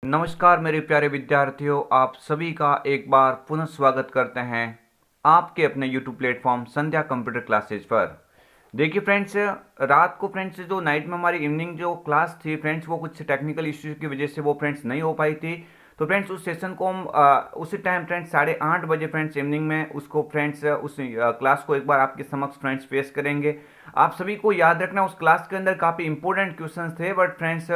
नमस्कार मेरे प्यारे विद्यार्थियों, आप सभी का एक बार पुनः स्वागत करते हैं आपके अपने YouTube प्लेटफॉर्म संध्या कंप्यूटर क्लासेज पर। देखिए फ्रेंड्स, रात को फ्रेंड्स जो नाइट में हमारी इवनिंग जो क्लास थी फ्रेंड्स, वो कुछ टेक्निकल इश्यूज की वजह से वो फ्रेंड्स नहीं हो पाई थी। तो फ्रेंड्स उस सेशन को हम उसी टाइम फ्रेंड्स 8:30 बजे फ्रेंड्स इवनिंग में उसको फ्रेंड्स उस क्लास को एक बार आपके समक्ष फ्रेंड्स पेश करेंगे। आप सभी को याद रखना उस क्लास के अंदर काफ़ी इंपॉर्टेंट क्वेश्चंस थे, बट फ्रेंड्स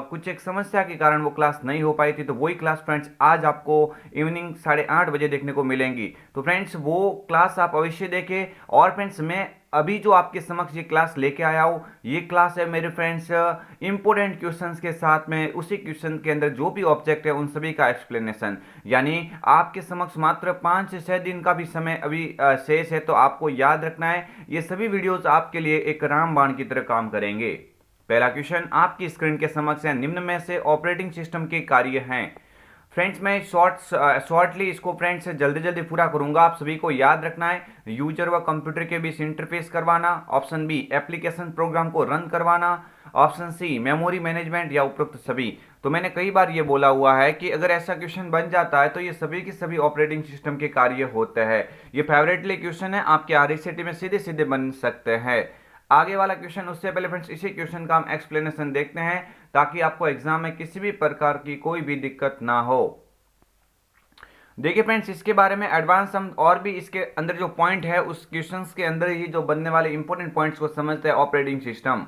कुछ एक समस्या के कारण वो क्लास नहीं हो पाई थी। तो वही क्लास फ्रेंड्स आज आपको इवनिंग 8:30 बजे देखने को मिलेंगी। तो फ्रेंड्स वो क्लास आप अवश्य देखें। और फ्रेंड्स मैं अभी जो आपके समक्ष ये क्लास लेके आया हूँ, ये क्लास है मेरे फ्रेंड्स इंपॉर्टेंट क्वेश्चंस के साथ में उसी क्वेश्चन के अंदर जो भी ऑब्जेक्ट है उन सभी का एक्सप्लेनेशन। यानी आपके समक्ष मात्र 5 से 6 दिन का भी समय अभी शेष है। तो आपको याद रखना है, ये सभी वीडियोस आपके लिए एक रामबाण की तरह काम करेंगे। पहला क्वेश्चन आपकी स्क्रीन के समक्ष है, निम्न में से ऑपरेटिंग सिस्टम के कार्य हैं। फ्रेंड्स मैं शॉर्टली इसको फ्रेंड्स जल्दी जल्दी पूरा करूंगा। आप सभी को याद रखना है, यूजर व कंप्यूटर के बीच इंटरफेस करवाना। ऑप्शन बी, एप्लीकेशन प्रोग्राम को रन करवाना। ऑप्शन सी, मेमोरी मैनेजमेंट या उपरोक्त सभी। तो मैंने कई बार ये बोला हुआ है कि अगर ऐसा क्वेश्चन बन जाता है तो ये सभी के सभी ऑपरेटिंग सिस्टम के कार्य होते हैं। ये फेवरेटली क्वेश्चन है, आपके आरईसीटी में सीधे सीधे बन सकते हैं। आगे वाला क्वेश्चन, उससे पहले फ्रेंड्स इसी क्वेश्चन का हम एक्सप्लेनेशन देखते हैं ताकि आपको एग्जाम में किसी भी प्रकार की कोई भी दिक्कत ना हो। देखिए फ्रेंड्स, इसके बारे में एडवांस हम और भी इसके अंदर जो पॉइंट है उस क्वेश्चंस के अंदर ही जो बनने वाले इंपॉर्टेंट पॉइंट्स को समझते हैं। ऑपरेटिंग सिस्टम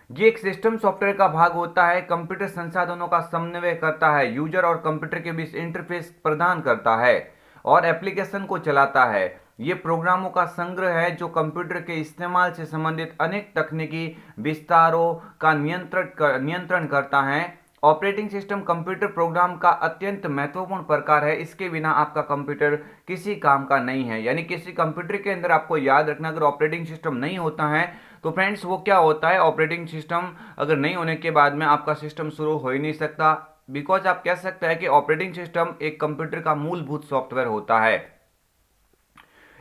ये एक सिस्टम सॉफ्टवेयर का भाग होता है, कंप्यूटर संसाधनों का समन्वय करता है, यूजर और कंप्यूटर के बीच इंटरफेस प्रदान करता है और एप्लीकेशन को चलाता है। ये प्रोग्रामों का संग्रह है जो कंप्यूटर के इस्तेमाल से संबंधित अनेक तकनीकी विस्तारों का नियंत्रण करता है। ऑपरेटिंग सिस्टम कंप्यूटर प्रोग्राम का अत्यंत महत्वपूर्ण प्रकार है, इसके बिना आपका कंप्यूटर किसी काम का नहीं है। यानी किसी कंप्यूटर के अंदर आपको याद रखना, अगर ऑपरेटिंग सिस्टम नहीं होता है तो फ्रेंड्स वो क्या होता है, ऑपरेटिंग सिस्टम अगर नहीं होने के बाद में आपका सिस्टम शुरू हो ही नहीं सकता। बिकॉज आप कह सकते हैं कि ऑपरेटिंग सिस्टम एक कंप्यूटर का मूलभूत सॉफ्टवेयर होता है।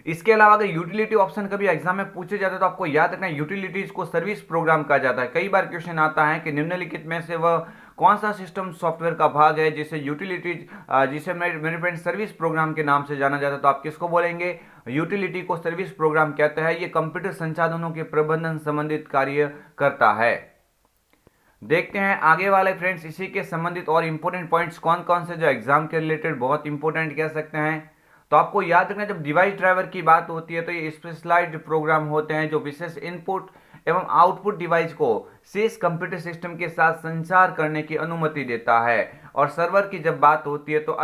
इसके अलावा अगर यूटिलिटी ऑप्शन कभी एग्जाम में पूछे जाते हैं तो आपको याद रखना है, यूटिलिटीज को सर्विस प्रोग्राम कहा जाता है। कई बार क्वेश्चन आता है कि निम्नलिखित में से वह कौन सा सिस्टम सॉफ्टवेयर का भाग है जिसे यूटिलिटीज जिसे मेरे फ्रेंड सर्विस प्रोग्राम के नाम से जाना जाता है। तो आप किसको बोलेंगे, यूटिलिटी को सर्विस प्रोग्राम कहते हैं। ये कंप्यूटर संसाधनों के प्रबंधन संबंधित कार्य करता है। देखते हैं आगे वाले फ्रेंड्स इसी के संबंधित और इंपॉर्टेंट पॉइंट्स कौन कौन से जो एग्जाम के रिलेटेड बहुत इंपॉर्टेंट कह सकते हैं। तो आपको याद रखना, जब डिवाइस ड्राइवर की बात होती है तो ये स्पेशलाइज्ड प्रोग्राम होते हैं जो विशेष इनपुट एवं आउटपुट डिवाइस को शेष कंप्यूटर सिस्टम के साथ संचार करने की अनुमति देता है। और सर्वर की जब बात होती है तो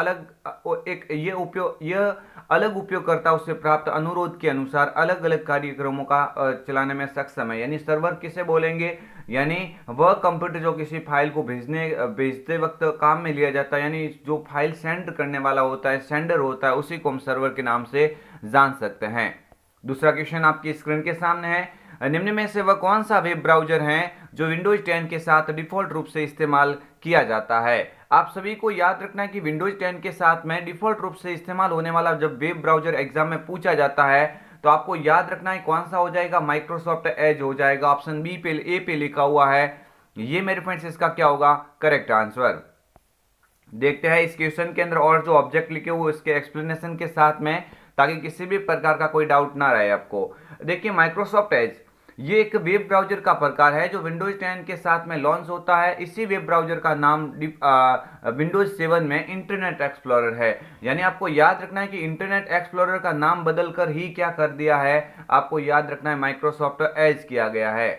यह अलग उपयोगकर्ताओं से प्राप्त अनुरोध के अनुसार अलग अलग कार्यक्रमों का चलाने में सक्षम है। यानी सर्वर किसे बोलेंगे, यानी वह कंप्यूटर जो किसी फाइल को भेजते वक्त काम में लिया जाता है, यानी जो फाइल सेंड करने वाला होता है, सेंडर होता है, उसी को हम सर्वर के नाम से जान सकते हैं। दूसरा क्वेश्चन आपकी स्क्रीन के सामने है, निम्न में से वह कौन सा वेब ब्राउजर है जो विंडोज 10 के साथ डिफॉल्ट रूप से इस्तेमाल किया जाता है। आप सभी को याद रखना है कि विंडोज 10 के साथ में डिफॉल्ट रूप से इस्तेमाल होने वाला जब वेब ब्राउजर एग्जाम में पूछा जाता है तो आपको याद रखना है कौन सा हो जाएगा, माइक्रोसॉफ्ट एज हो जाएगा। ऑप्शन बी पे ए पे लिखा हुआ है, ये मेरे फ्रेंड्स इसका क्या होगा, करेक्ट आंसर। देखते हैं इस क्वेश्चन के अंदर और जो ऑब्जेक्ट लिखे हुए उसके एक्सप्लेनेशन के साथ में, ताकि किसी भी प्रकार का कोई डाउट ना रहे आपको। देखिए माइक्रोसॉफ्ट एज ये एक वेब ब्राउजर का प्रकार है जो विंडोज 10 के साथ में लॉन्च होता है। इसी वेब ब्राउजर का नाम विंडोज 7 में इंटरनेट एक्सप्लोरर है। यानी आपको याद रखना है कि इंटरनेट एक्सप्लोरर का नाम बदलकर ही क्या कर दिया है, आपको याद रखना है माइक्रोसॉफ्ट एज किया गया है।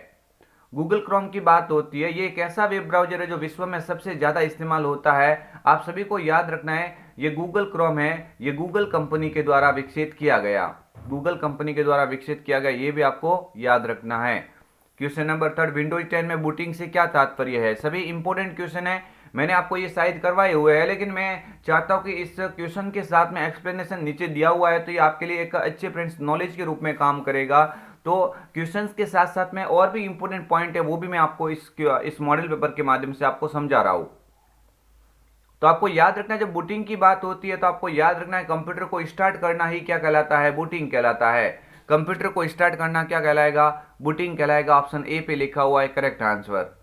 गूगल क्रोम की बात होती है, ये एक ऐसा वेब ब्राउजर है जो विश्व में सबसे ज्यादा इस्तेमाल होता है। आप सभी को याद रखना है ये गूगल क्रोम है, ये गूगल कंपनी के द्वारा विकसित किया गया, गूगल कंपनी के द्वारा विकसित किया गया, ये भी आपको याद रखना है। क्वेश्चन नंबर 3, विंडोज 10 में बूटिंग से क्या तात्पर्य है। सभी इंपॉर्टेंट क्वेश्चन है, मैंने आपको ये शायद करवाए हुए हैं, लेकिन मैं चाहता हूं कि इस क्वेश्चन के साथ में एक्सप्लेनेशन नीचे दिया हुआ है तो ये आपके लिए एक अच्छे फ्रेंड्स नॉलेज के रूप में काम करेगा। तो क्वेश्चंस के साथ साथ में और भी इंपॉर्टेंट पॉइंट है वो भी मैं आपको इस मॉडल पेपर के माध्यम से आपको समझा रहा हूं। तो आपको याद रखना है जब बूटिंग की बात होती है तो आपको याद रखना है कंप्यूटर को स्टार्ट करना ही क्या कहलाता है, बूटिंग कहलाता है। कंप्यूटर को स्टार्ट करना क्या कहलाएगा, बूटिंग कहलाएगा। ऑप्शन ए पे लिखा हुआ है करेक्ट आंसर।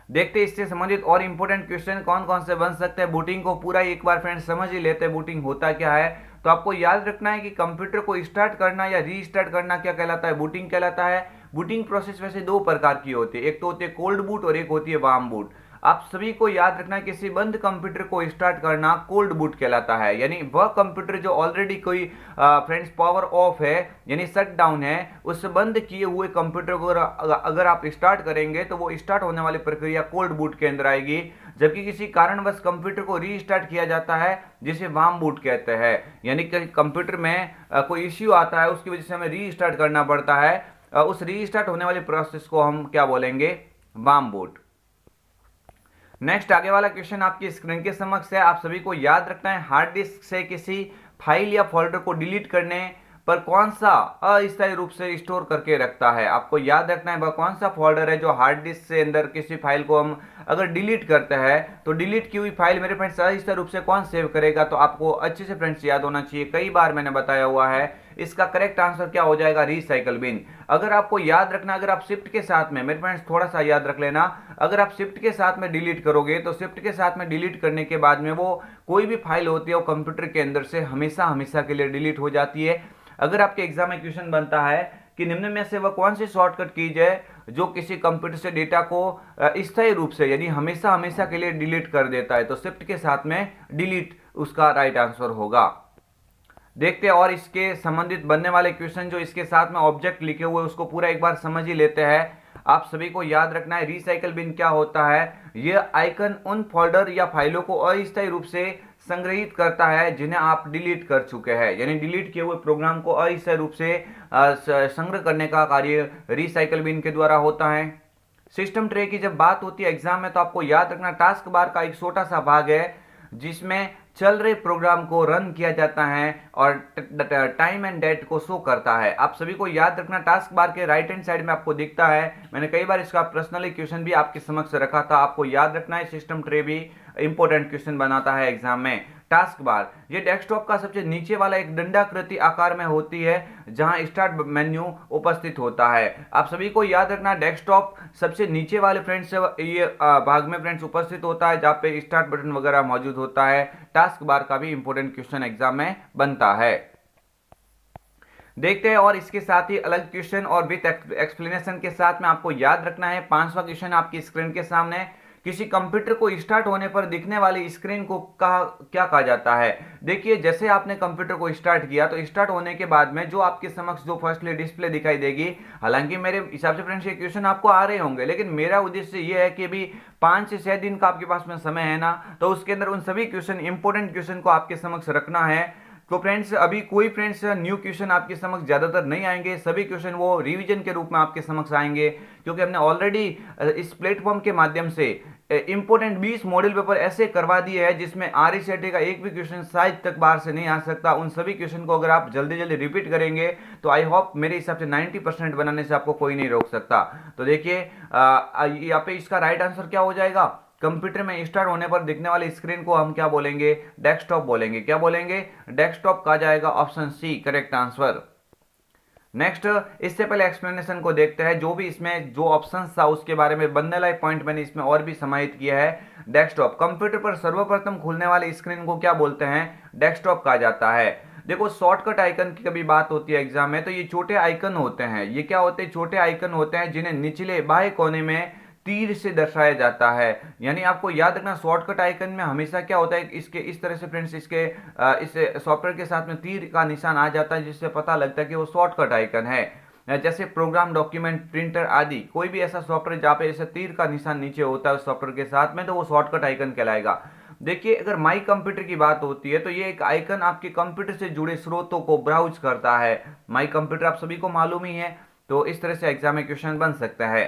देखते हैं इससे संबंधित और इंपॉर्टेंट क्वेश्चन कौन कौन से बन सकते हैं। बूटिंग को पूरा एक बार फ्रेंड्स समझ ही लेते हैं, बूटिंग होता क्या है। तो आपको याद रखना है कि कंप्यूटर को स्टार्ट करना या रीस्टार्ट करना क्या कहलाता है, बूटिंग कहलाता है। बूटिंग प्रोसेस वैसे दो प्रकार की होती है, एक तो होती है कोल्ड बूट और एक होती है वार्म बूट। आप सभी को याद रखना है किसी बंद कंप्यूटर को स्टार्ट करना कोल्ड बूट कहलाता है, यानी वह कंप्यूटर जो ऑलरेडी कोई फ्रेंड्स पावर ऑफ है यानी शट डाउन है, उस बंद किए हुए कंप्यूटर को अगर आप स्टार्ट करेंगे तो वो स्टार्ट होने वाली प्रक्रिया कोल्ड बूट के अंदर आएगी। जबकि किसी कारणवश कंप्यूटर को रीस्टार्ट किया जाता है जिसे वार्म बूट कहते हैं, यानी कि कंप्यूटर में कोई इश्यू आता है उसकी वजह से हमें रीस्टार्ट करना पड़ता है, उस रीस्टार्ट होने वाली प्रोसेस को हम क्या बोलेंगे, वार्म बूट। नेक्स्ट आगे वाला क्वेश्चन आपकी स्क्रीन के समक्ष है। आप सभी को याद रखना है हार्ड डिस्क से किसी फाइल या फोल्डर को डिलीट करने पर कौन सा अस्थायी रूप से स्टोर करके रखता है। आपको याद रखना है वह कौन सा फोल्डर है जो हार्ड डिस्क से अंदर किसी फाइल को हम अगर डिलीट करते हैं तो डिलीट की हुई फाइल मेरे फ्रेंड्स अस्थायी रूप से कौन सेव करेगा। तो आपको अच्छे से फ्रेंड्स याद होना चाहिए, कई बार मैंने बताया हुआ है। इसका करेक्ट आंसर क्या हो जाएगा, रिसाइकल बिन। अगर आपको याद रखना, अगर आप शिफ्ट के साथ में, मेरे फ्रेंड्स थोड़ा सा याद रख लेना, अगर आप शिफ्ट के साथ में डिलीट करोगे तो शिफ्ट के साथ में डिलीट करने के बाद में वो कोई भी फाइल होती है वो कंप्यूटर के अंदर से हमेशा हमेशा के लिए डिलीट हो जाती है। अगर आपके एग्जाम में क्वेश्चन बनता है कि निम्न में से वह कौन सी शॉर्टकट कीज है जो किसी कंप्यूटर से डेटा को स्थायी रूप से यानी हमेशा हमेशा के लिए डिलीट कर देता है, तो शिफ्ट के साथ में डिलीट उसका राइट आंसर होगा। देखते हैं और इसके संबंधित बनने वाले क्वेश्चन जो इसके साथ में ऑब्जेक्ट लिखे हुए उसको पूरा एक बार समझ ही लेते हैं। आप सभी को याद रखना है रिसाइकल बिन क्या होता है। यह आइकन उन फोल्डर या फाइलों को अस्थायी रूप से संग्रहित करता है जिन्हें आप डिलीट कर चुके हैं, यानी डिलीट किए हुए प्रोग्राम को अस्थायी रूप से संग्रह करने का कार्य रिसाइकल बिन के द्वारा होता है। सिस्टम ट्रे की जब बात होती है एग्जाम में तो आपको याद रखना टास्क बार का एक छोटा सा भाग है जिसमें चल रहे प्रोग्राम को रन किया जाता है और टाइम एंड डेट को शो करता है। आप सभी को याद रखना टास्क बार के राइट हैंड साइड में आपको दिखता है, मैंने कई बार इसका पर्सनली क्वेश्चन भी आपके समक्ष रखा था, आपको याद रखना है। सिस्टम ट्रे भी इंपॉर्टेंट क्वेश्चन बनाता है एग्जाम में। टास्क बार ये डेस्कटॉप का सबसे नीचे वाला एक दंडाकृति आकार में होती है जहां स्टार्ट मेन्यू उपस्थित होता है। आप सभी को याद रखना डेस्कटॉप सबसे नीचे वाले फ्रेंड्स ये भाग में फ्रेंड्स उपस्थित होता है जहां पे स्टार्ट बटन वगैरह मौजूद होता है। टास्क बार का भी इंपॉर्टेंट क्वेश्चन एग्जाम में बनता है। देखते हैं और इसके साथ ही अलग क्वेश्चन और विथ एक्सप्लेनेशन के साथ में आपको याद रखना है। पांचवा क्वेश्चन आपकी स्क्रीन के सामने, किसी कंप्यूटर को स्टार्ट होने पर दिखने वाली स्क्रीन को क्या कहा जाता है। देखिए जैसे आपने कंप्यूटर को स्टार्ट किया तो स्टार्ट होने के बाद में जो आपके समक्ष जो फर्स्टली डिस्प्ले दिखाई देगी, हालांकि मेरे हिसाब से फ्रेंड्स ये क्वेश्चन आपको आ रहे होंगे लेकिन मेरा उद्देश्य ये है कि अभी 5 से 6 दिन का आपके पास में समय है ना, तो उसके अंदर उन सभी क्वेश्चन इंपॉर्टेंट क्वेश्चन को आपके समक्ष रखना है। तो फ्रेंड्स अभी कोई फ्रेंड्स न्यू क्वेश्चन आपके समक्ष ज्यादातर नहीं आएंगे, सभी क्वेश्चन वो रिवीजन के रूप में आपके समक्ष आएंगे क्योंकि हमने ऑलरेडी इस प्लेटफॉर्म के माध्यम से इंपोर्टेंट 20 मॉडल पेपर ऐसे करवा दिए हैं जिसमें RCET का एक भी क्वेश्चन शायद तक बाहर से नहीं आ सकता। उन सभी क्वेश्चन को अगर आप जल्दी जल्दी रिपीट करेंगे तो आई होप मेरे हिसाब से 90% बनाने से आपको कोई नहीं रोक सकता। तो देखिए यहाँ पे इसका राइट आंसर क्या हो जाएगा, कंप्यूटर में स्टार्ट होने पर दिखने वाली स्क्रीन को हम क्या बोलेंगे, डेस्कटॉप बोलेंगे। क्या बोलेंगे, डेस्कटॉप कहा जाएगा, option C correct answer. Next इससे पहले एक्सप्लेनेशन को देखते हैं, जो भी इसमें जो ऑप्शन था उसके बारे में बनने लायक पॉइंट मैंने इसमें और भी समाहित किया है। डेस्कटॉप कंप्यूटर पर सर्वप्रथम खुलने वाली स्क्रीन को क्या बोलते हैं, डेस्कटॉप कहा जाता है। देखो शॉर्टकट आइकन की कभी बात होती है एग्जाम में तो ये छोटे आइकन होते हैं, ये क्या होते हैं, छोटे आइकन होते हैं जिन्हें निचले बाएं कोने में तीर से दर्शाया जाता है। यानी आपको याद रखना शॉर्टकट आइकन में हमेशा क्या होता है, इसके इस तरह से फ्रेंड्स इसके इस सॉफ्टवेयर के साथ में तीर का निशान आ जाता है जिससे पता लगता है कि वो शॉर्टकट आइकन है। जैसे प्रोग्राम, डॉक्यूमेंट, प्रिंटर आदि कोई भी ऐसा सॉफ्टवेयर जहाँ पे ऐसे तीर का निशान नीचे होता है उस सॉफ्टवेयर के साथ में तो वो शॉर्टकट आइकन कहलाएगा। देखिए अगर माई कंप्यूटर की बात होती है तो ये एक आइकन आपके कंप्यूटर से जुड़े स्रोतों को ब्राउज करता है। माई कंप्यूटर आप सभी को मालूम ही है, तो इस तरह से एग्जाम में क्वेश्चन बन सकता है।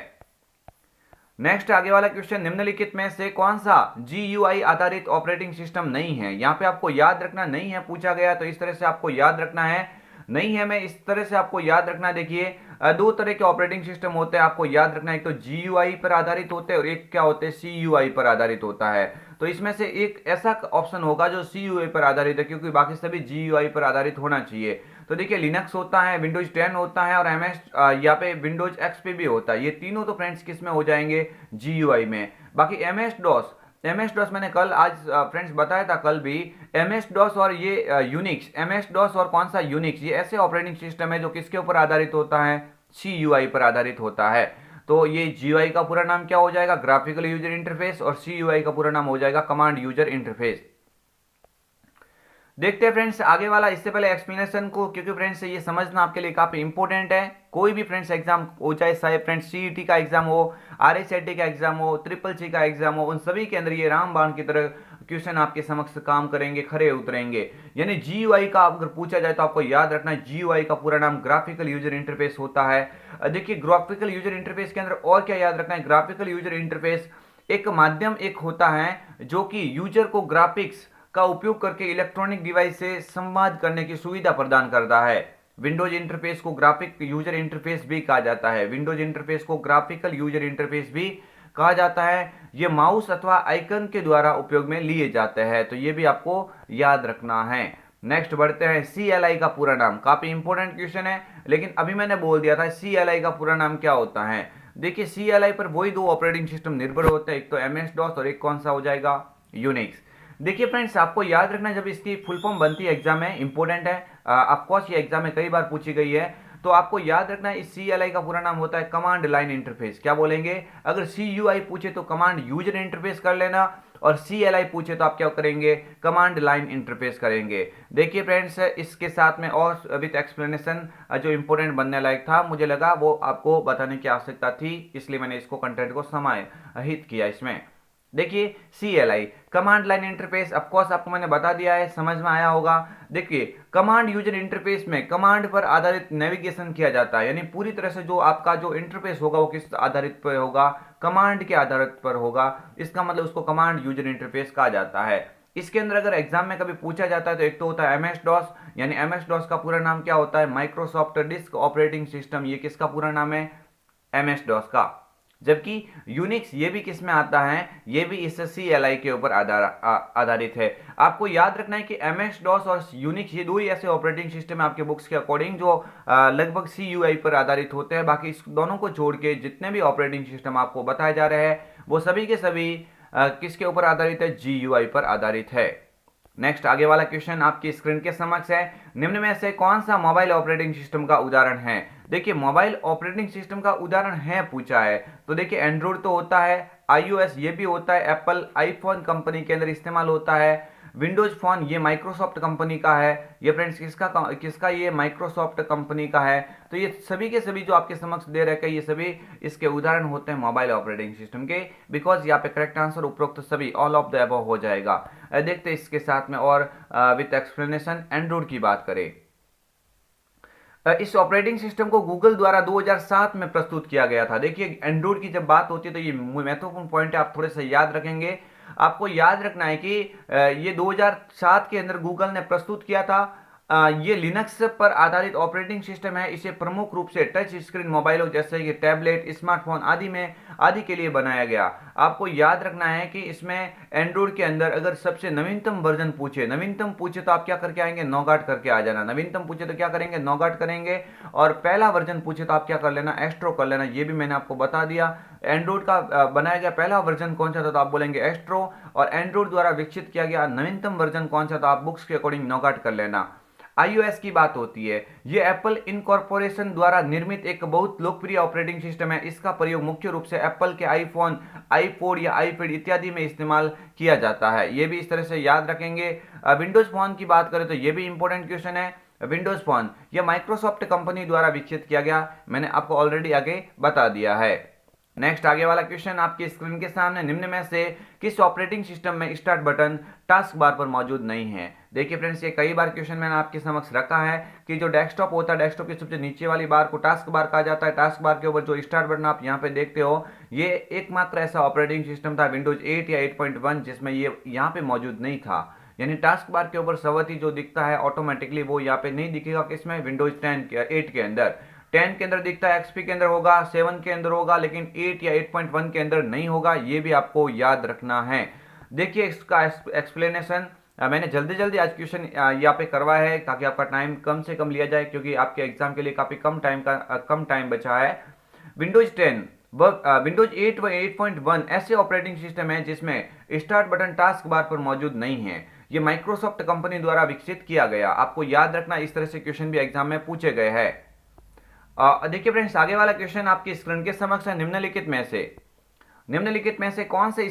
नेक्स्ट आगे वाला क्वेश्चन, निम्नलिखित में से कौन सा GUI आधारित ऑपरेटिंग सिस्टम नहीं है। यहाँ पे आपको याद रखना नहीं है पूछा गया तो इस तरह से आपको याद रखना है, नहीं है मैं इस तरह से आपको याद रखना। देखिए दो तरह के ऑपरेटिंग सिस्टम होते हैं, आपको याद रखना, एक तो GUI पर आधारित होते हैं और एक क्या होते हैं CUI पर आधारित होता है। तो इसमें से एक ऐसा ऑप्शन होगा जो CUI पर आधारित है क्योंकि बाकी सभी GUI पर आधारित होना चाहिए। तो देखिए लिनक्स होता है, विंडोज 10 होता है और MS यहाँ पे विंडोज XP भी होता है। ये तीनों तो फ्रेंड्स किस में हो जाएंगे, GUI में। बाकी एम एस डॉस मैंने कल आज फ्रेंड्स बताया था कल भी, एम एस डॉस और ये यूनिक्स, एम एस डॉस और कौन सा यूनिक्स, ये ऐसे ऑपरेटिंग सिस्टम है जो किसके ऊपर आधारित होता है, सी यू आई पर आधारित होता है। तो ये जी यू आई का पूरा नाम क्या हो जाएगा, ग्राफिकल यूजर इंटरफेस, और सी यू आई का पूरा नाम हो जाएगा कमांड यूजर इंटरफेस। देखते हैं फ्रेंड्स आगे वाला, इससे पहले एक्सप्लेनेशन को, क्योंकि फ्रेंड्स ये समझना आपके लिए काफी इंपॉर्टेंट है। कोई भी फ्रेंड्स एग्जाम हो, चाहे फ्रेंड्स सीईटी का एग्जाम हो, आरएसआईटी का एग्जाम हो, ट्रिपल सी का एग्जाम हो, उन सभी के अंदर ये रामबाण की तरह क्वेश्चन आपके समक्ष काम करेंगे, खरे उतरेंगे। यानी जीयूआई का अगर पूछा जाए तो आपको याद रखना है जीयूआई का पूरा नाम ग्राफिकल यूजर इंटरफेस होता है। देखिए ग्राफिकल यूजर इंटरफेस के अंदर और क्या याद रखना है, ग्राफिकल यूजर इंटरफेस एक माध्यम एक होता है जो कि यूजर को ग्राफिक्स का उपयोग करके इलेक्ट्रॉनिक डिवाइस से संवाद करने की सुविधा प्रदान करता है। विंडोज इंटरफेस को ग्राफिक यूजर इंटरफेस भी कहा जाता है, विंडोज इंटरफेस को ग्राफिकल यूजर इंटरफेस भी कहा जाता है। ये माउस अथवा आइकन के द्वारा उपयोग में लिए जाते हैं, तो ये भी आपको याद रखना है। नेक्स्ट बढ़ते हैं, CLI का पूरा नाम, काफी इंपॉर्टेंट क्वेश्चन है, लेकिन अभी मैंने बोल दिया था CLI का पूरा नाम क्या होता है। देखिए CLI पर वही दो ऑपरेटिंग सिस्टम निर्भर होते हैं, एक तो MS DOS और एक कौन सा हो जाएगा, यूनिक्स। देखिए फ्रेंड्स आपको याद रखना, जब इसकी फुल फॉर्म बनती है एग्जाम में, इंपॉर्टेंट है, ऑफकोर्स ये एग्जाम में कई बार पूछी गई है, तो आपको याद रखना है इस CLI का पूरा नाम होता है कमांड लाइन इंटरफेस। क्या बोलेंगे, अगर CUI पूछे तो कमांड यूजर इंटरफेस कर लेना, और CLI पूछे तो आप क्या करेंगे, कमांड लाइन इंटरफेस करेंगे। देखिए फ्रेंड्स इसके साथ में और विद एक्सप्लेनेशन जो इंपॉर्टेंट बनने लायक था, मुझे लगा वो आपको बताने की आवश्यकता थी, इसलिए मैंने इसको कंटेंट को समाहित किया इसमें। देखिए CLI command line interface, of course आपको मैंने बता दिया है, समझ में आया होगा। देखिए कमांड यूजर इंटरफेस में कमांड पर आधारित नेविगेशन किया जाता है, यानी पूरी तरह से जो आपका जो इंटरफेस होगा वो किस आधारित पर होगा, कमांड के आधारित पर होगा। इसका मतलब उसको कमांड यूजर इंटरफेस कहा जाता है। इसके अंदर अगर एग्जाम में कभी पूछा जाता है तो एक तो होता है MS DOS, यानी MS DOS का पूरा नाम क्या होता है, माइक्रोसॉफ्ट डिस्क ऑपरेटिंग सिस्टम, ये किसका पूरा नाम है, MS DOS का। जबकि यूनिक्स ये भी किस में आता है, ये भी इस CLI के ऊपर आधारित है। आपको याद रखना है कि MS DOS और यूनिक्स ये दो ही ऐसे ऑपरेटिंग सिस्टम है आपके बुक्स के अकॉर्डिंग जो लगभग CUI पर आधारित होते हैं। बाकी इस दोनों को छोड़ के जितने भी ऑपरेटिंग सिस्टम आपको बताए जा रहे हैं वो सभी के सभी किसके ऊपर आधारित है, GUI पर आधारित है। नेक्स्ट आगे वाला क्वेश्चन आपकी स्क्रीन के समक्ष है, निम्न में से कौन सा मोबाइल ऑपरेटिंग सिस्टम का उदाहरण है। देखिए मोबाइल ऑपरेटिंग सिस्टम का उदाहरण है पूछा है, तो देखिए एंड्रॉइड तो होता है, iOS ये भी होता है, एप्पल आईफोन कंपनी के अंदर इस्तेमाल होता है, विंडोज फोन ये माइक्रोसॉफ्ट कंपनी का है, ये फ्रेंड्स किसका ये माइक्रोसॉफ्ट कंपनी का है। तो ये सभी के सभी जो आपके समक्ष दे रखे ये सभी इसके उदाहरण होते हैं मोबाइल ऑपरेटिंग सिस्टम के, बिकॉज यहाँ पे करेक्ट आंसर उपरोक्त सभी ऑल ऑफ द अबव हो जाएगा। देखते हैं इसके साथ में और विथ एक्सप्लेनेशन एंड्रॉइड की बात करें। इस ऑपरेटिंग सिस्टम को गूगल द्वारा 2007 में प्रस्तुत किया गया था। देखिए एंड्रॉइड की जब बात होती है तो ये महत्वपूर्ण पॉइंट है, आप थोड़े से याद रखेंगे। आपको याद रखना है कि ये 2007 के अंदर गूगल ने प्रस्तुत किया था। ये लिनक्स पर आधारित ऑपरेटिंग सिस्टम है। इसे प्रमुख रूप से टच स्क्रीन मोबाइलों जैसे कि टैबलेट, स्मार्टफोन आदि के लिए बनाया गया। आपको याद रखना है कि इसमें एंड्रॉइड के अंदर अगर सबसे नवीनतम वर्जन नवीनतम पूछे तो आप क्या करके आएंगे, नौगाट करके आ जाना। नवीनतम पूछे तो क्या करेंगे, नौगाट करेंगे। और पहला वर्जन पूछे तो आप क्या कर लेना, एस्ट्रो कर लेना। ये भी मैंने आपको बता दिया। एंड्रॉइड का बनाया गया पहला वर्जन कौन सा था, तो आप बोलेंगे एस्ट्रो। और एंड्रॉइड द्वारा विकसित किया गया नवीनतम वर्जन कौन सा, तो आप बुक्स के अकॉर्डिंग नौगाट कर लेना। iOS की बात होती है, ये एप्पल इनकॉर्पोरेशन द्वारा निर्मित एक बहुत लोकप्रिय ऑपरेटिंग सिस्टम है। इसका प्रयोग मुख्य रूप से एप्पल के आईफोन, आईपॉड या आईपैड इत्यादि में इस्तेमाल किया जाता है। ये भी इस तरह से याद रखेंगे। विंडोज फोन की बात करें तो ये भी इंपॉर्टेंट क्वेश्चन है। विंडोज फोन यह माइक्रोसॉफ्ट कंपनी द्वारा विकसित किया गया, मैंने आपको ऑलरेडी आगे बता दिया है। नेक्स्ट आगे वाला क्वेश्चन आपकी स्क्रीन के सामने, निम्न में से किस ऑपरेटिंग सिस्टम में स्टार्ट बटन टास्क बार पर मौजूद नहीं है। देखिए फ्रेंड्स ये कई बार क्वेश्चन मैंने आपके समक्ष रखा है कि जो डेस्कटॉप होता है, डेस्कटॉप की सबसे नीचे वाली बार को टास्क बार कहा जाता है। टास्क बार के ऊपर जो स्टार्ट बटन आप यहाँ पे देखते हो, ये एकमात्र ऐसा ऑपरेटिंग सिस्टम था विंडोज 8 या 8.1 जिसमें ये यहाँ पे मौजूद नहीं था। यानी टास्क बार के ऊपर सवती जो दिखता है ऑटोमेटिकली वो यहाँ पे नहीं दिखेगा, किसमें, विंडोज 8 के अंदर। 10 के अंदर दिखता है, एक्सपी के अंदर होगा, 7 के अंदर होगा, लेकिन 8 या 8.1 के अंदर नहीं होगा। ये भी आपको याद रखना है। देखिए इसका एक्सप्लेनेशन मैंने जल्दी जल्दी आज क्वेश्चन यहाँ पे करवाया है ताकि आपका टाइम कम से कम लिया जाए, क्योंकि आपके एग्जाम के लिए काफी कम टाइम बचा है। विंडोज 10 वह विंडोज 8 व 8.1 ऐसे ऑपरेटिंग सिस्टम है जिसमें स्टार्ट बटन टास्क बार पर मौजूद नहीं है। ये माइक्रोसॉफ्ट कंपनी द्वारा विकसित किया गया। आपको याद रखना, इस तरह से क्वेश्चन भी एग्जाम में पूछे गए हैं। देखिए फ्रेंड्स, आगे वाला क्वेश्चन आपकी स्क्रीन के समक्ष है। निम्नलिखित में से कौन से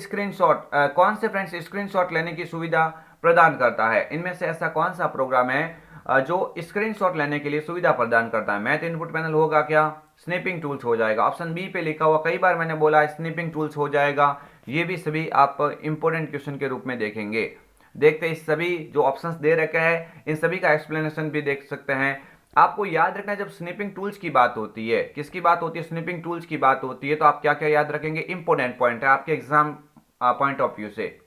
फ्रेंड्स स्क्रीनशॉट लेने की सुविधा प्रदान करता है? इनमें से ऐसा कौन सा प्रोग्राम है जो स्क्रीनशॉट लेने के लिए सुविधा प्रदान करता है? मैथ इनपुट पैनल होगा क्या? स्नैपिंग टूल्स हो जाएगा। ऑप्शन बी पे लिखा हुआ, कई बार मैंने बोला है स्नैपिंग टूल्स हो जाएगा। ये भी सभी आप इंपॉर्टेंट क्वेश्चन के रूप में देखेंगे। देखते हैं, इस सभी जो ऑप्शंस दे रखे हैं इन सभी का एक्सप्लेनेशन भी देख सकते हैं। आपको याद रखना है, जब स्नैपिंग टूल्स की बात होती है, किसकी बात होती है? स्नैपिंग टूल्स की बात होती है, तो आप क्या क्या याद रखेंगे? इंपॉर्टेंट पॉइंट है आपके एग्जाम पॉइंट ऑफ व्यू से।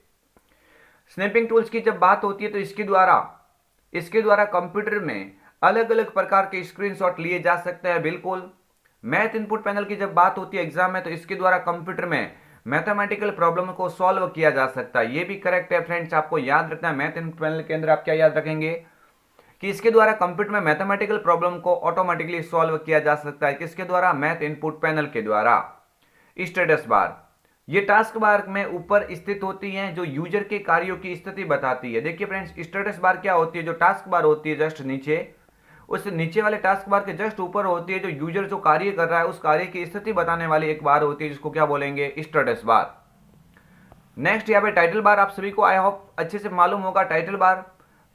स्नैपिंग टूल्स की जब बात होती है तो इसके द्वारा कंप्यूटर में अलग अलग प्रकार के स्क्रीनशॉट लिए जा सकते हैं। बिल्कुल। मैथ इनपुट पैनल की जब बात होती है एग्जाम में, तो इसके द्वारा कंप्यूटर में मैथमेटिकल प्रॉब्लम को सॉल्व किया जा सकता है। ये भी करेक्ट है फ्रेंड्स, आपको याद रखना है। मैथ इनपुट पैनल के अंदर आप क्या याद रखेंगे कि इसके द्वारा कंप्यूटर में मैथमेटिकल प्रॉब्लम को ऑटोमेटिकली सॉल्व किया जा सकता है। किसके द्वारा? मैथ इनपुट पैनल के द्वारा। स्टेटस बार, ये टास्क बार में ऊपर स्थित होती हैं जो यूजर के कार्यों की स्थिति बताती है। देखिए फ्रेंड्स, स्टेटस बार क्या होती है? जो टास्क बार होती है जस्ट नीचे, उस नीचे वाले टास्क बार के जस्ट ऊपर होती है जो यूजर जो कार्य कर रहा है उस कार्य की स्थिति बताने वाली एक बार होती है, जिसको क्या बोलेंगे? Status bar. नेक्स्ट यहाँ पे टाइटल बार, आप सभी को आई होप अच्छे से मालूम होगा टाइटल बार।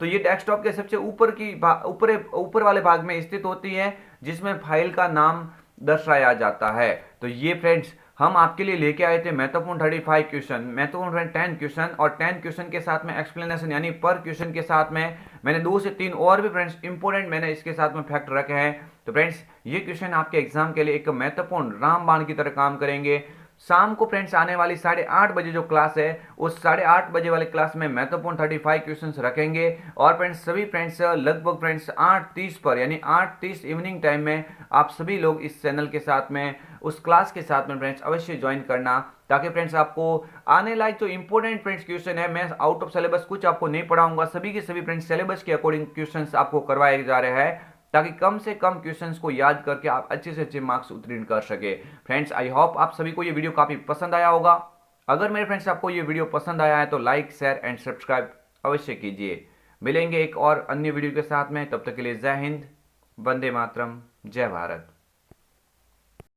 तो ये डेस्कटॉप के सबसे ऊपर वाले भाग में स्थित होती है जिसमें फाइल का नाम दर्शाया जाता है। तो ये फ्रेंड्स हम आपके लिए लेके आए थे महत्वपूर्ण 35 क्वेश्चन, महत्वपूर्ण 10 क्वेश्चन, और 10 क्वेश्चन के साथ में एक्सप्लेनेशन, यानी पर क्वेश्चन के साथ में मैंने 2 से 3 और भी फ्रेंड्स इंपोर्टेंट मैंने इसके साथ में फैक्ट रखे हैं। तो फ्रेंड्स ये क्वेश्चन आपके एग्जाम के लिए एक महत्वपूर्ण रामबाण की तरह काम करेंगे। शाम को फ्रेंड्स आने वाली 8:30 बजे जो क्लास है, उस 8:30 बजे वाली क्लास में महत्वपूर्ण 35 क्वेश्चंस रखेंगे। और फ्रेंड्स सभी फ्रेंड्स लगभग फ्रेंड्स 8:30 पर, यानी 8:30 इवनिंग टाइम में आप सभी लोग इस चैनल के साथ में, उस क्लास के साथ में फ्रेंड्स अवश्य ज्वाइन करना, ताकि फ्रेंड्स आपको आने लायक जो इंपॉर्टेंट फ्रेंड्स क्वेश्चन है, मैं आउट ऑफ सिलेबस कुछ आपको नहीं पढ़ाऊंगा, सभी के सभी फ्रेंड्स सिलेबस के अकॉर्डिंग क्वेश्चंस आपको करवाए जा रहे हैं, ताकि कम से कम क्वेश्चंस को याद करके आप अच्छे से अच्छे मार्क्स उत्तीर्ण कर सके। फ्रेंड्स आई होप आप सभी को ये वीडियो काफी पसंद आया होगा। अगर मेरे फ्रेंड्स आपको ये वीडियो पसंद आया है तो लाइक, शेयर एंड सब्सक्राइब अवश्य कीजिए। मिलेंगे एक और अन्य वीडियो के साथ में, तब तक के लिए जय हिंद, वंदे मातरम, जय भारत।